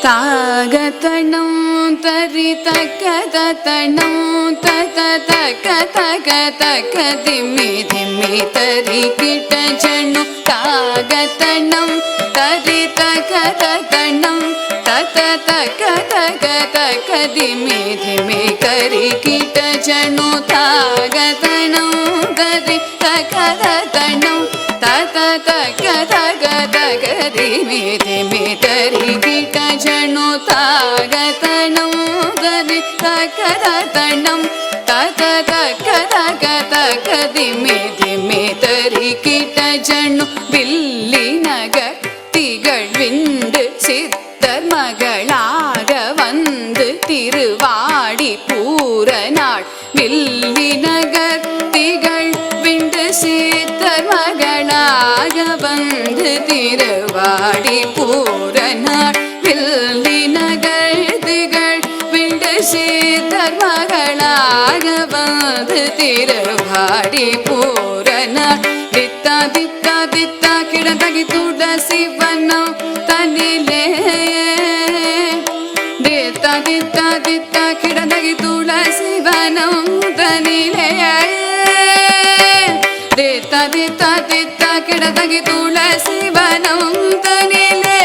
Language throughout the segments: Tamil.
ತಾಗತಣಂ ತರಿ ತಕದತಣಂ ತತ ತಕ ತಕ ತಕ ದಿಮ್ಮಿ ದಿಮ್ಮಿ ತರಿ ಕಿಟ ಜಣ್ಣು ತಾಗತಣಂ ತರಿ ತಕದತಣಂ ತತ ತಕ ತಕ ತಕ ದಿಮ್ಮಿ ದಿಮ್ಮಿ ಕರಿ ಕಿಟ ಜಣ್ಣು ತಾಗತಣಂ ತರಿ ತಕದತಣಂ ತತ ತಕ ತಕ ತಕ ದಿಮ್ಮಿ ದಿಮ್ಮಿ ತರಿ ಕಿಟ ಜಣ್ಣು ತಾಗತಣಂ ತರಿ ತಕದತಣಂ ತತ ತಕ ತಕ ತಕ ದಿಮ್ಮಿ ದಿಮ್ಮಿ ತರಿ ಕಿಟ ಜಣ್ಣು வில்லின கத்திகள் விண்டு சித்தர் மகளாக வந்து திருவாடி பூர நாள் வில்லின கத்திகள் விண்டு சித்தர் மகளாக வந்து திருவாடி பூர நாள் வில்லின கத்திகள் விண்டு சித்தர் மகளாக வந்து திருவாடி பூர நாள் தித்தா தித்தா தித்தா கிடந்தகி துளசி வனம் தனிலே தித்தா தித்தா தித்தா கிடந்தகி துளசி வனம் தனிலே தித்தா தித்தா தித்தா கிடந்தகி துளசி வனம் தனிலே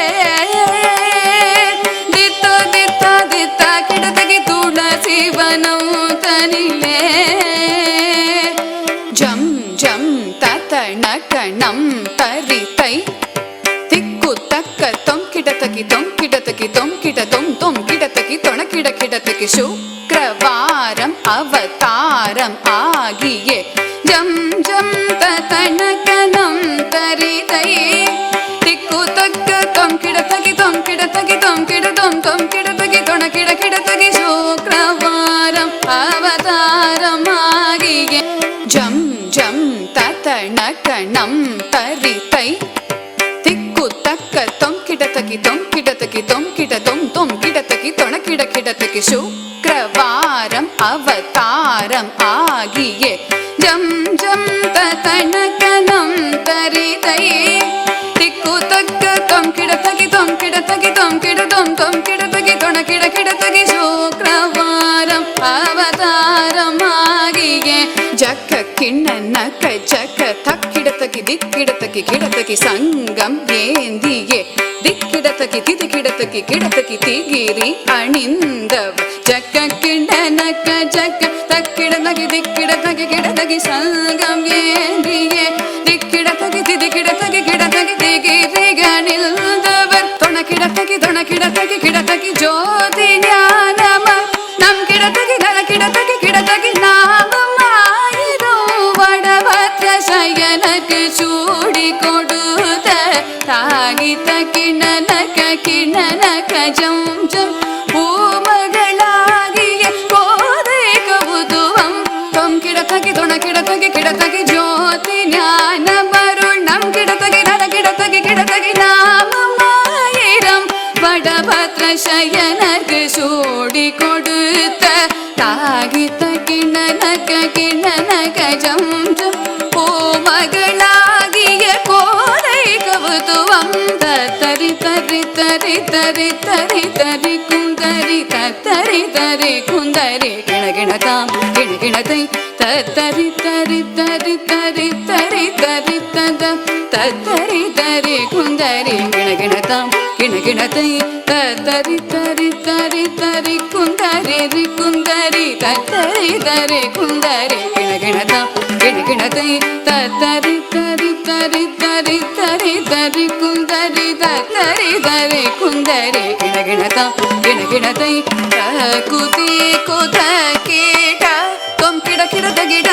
தித்தா தித்தா தித்தா கிடந்தகி துளசி வனம் தனிலே ஜம் ஜம் தத்தண கணம் தரித்தை திக்கு தக்க தொம் கிடத்தகி தொம் கிடத்தகி தொம் கிட தொம் தொம் கிடத்தகி தொண கிட கிடத்தகி சுக்ரவாரம் அவதாரம் ஆகிய ஜம் ஜம் தத்தண கணம் தரித்தை திக்கு தக்க தொம் கிடத்தகி தொம் கிடத்தகி தொம் கிட தொம் தொம் கிடத்தகி தொண கிட கிடத்தகி சுக்ரவாரம் அவதாரம் ஆகிய ஜம் ஜம் தத்தண கணம் தரித்தை திக்கு தக்க தொம் கிடத்தகி தொம் கிடத்தகி தொம் கிட தொம் தொம் கிடத்தகி தொண கிட கிடத்தகி சுக்ரவாரம் அவதாரம் ஆகிய ஜம் ஜம் தத்தண கணம் தரித்தை திக்கு தக்க தொம் கிடத்தகி தொம் கிடத்தகி தொம் கிட தொம் தொம் கிடத்தகி தொண கிட கிடத்தகி சுக்ரவாரம் அவதாரம் ஆகிய ஜக்க கிண்ணனக்க ஜக்க தக்கிடத்தகி திக்கிடத்தகி கிடத்தகி சங்கம் ஏந்தியே திக்கிடத்தகி திதி கிடத்தகி கிடத்தகி திகிரி அணிந்தவ ஜக்க கிண்ணனக்க ஜக்க தக்கிடத்தகி திக்கிடத்தகி கிடத்தகி சங்கம் ஏந்தியே திக்கிடத்தகி திதி கிடத்தகி கிடத்தகி திகிரி அணிந்தவர் தொண கிடத்தகி கிடத்தகி ஜோதி ஞானம நம் கிடத்தகி நல கிடத்தகி கிடத்தகி நாமம் சயனக்கு சூடி கொடுத்த தாகித்த கிணனக கிணனக ஜம் ஜம் பூமகளாகிய கோதை கவுதுவம் தொம் கிடத்தகி தொண கிடத்தகி கிடத்தகி ஜோதி ஞானமருள் நம் கிடத்தகி நல கிடத்தகி கிடத்தகி நாமம் ஆயிரம் வடபத்ர சயனக்கு சூடி கொடுத்த தாகித்த கிணனக கிணனக ஜம் ஜம் மகளாகிய கோதை கவுதுவம் தரி தரி தரி தரி தரி தரி குந்தரி தரி தரி குந்தரி கிணகிணதாம் கிணகிணதை தரி தரி தரி தரி தரி தரி தத தரி தரி குந்தரி கிணகிணதாம் கிணகிணதை தரி தரி தரி தரி குந்தரி குந்தரி தரி தரி குந்தரி கிணகிணதாம் கிணகிணதை தரி தரி தரி தரி தரி தரி குந்தரி தரி தரி குந்தரி கிணகிணதாம் கிணகிணதை குதி குத கீட தொம் கிட கிடத கிட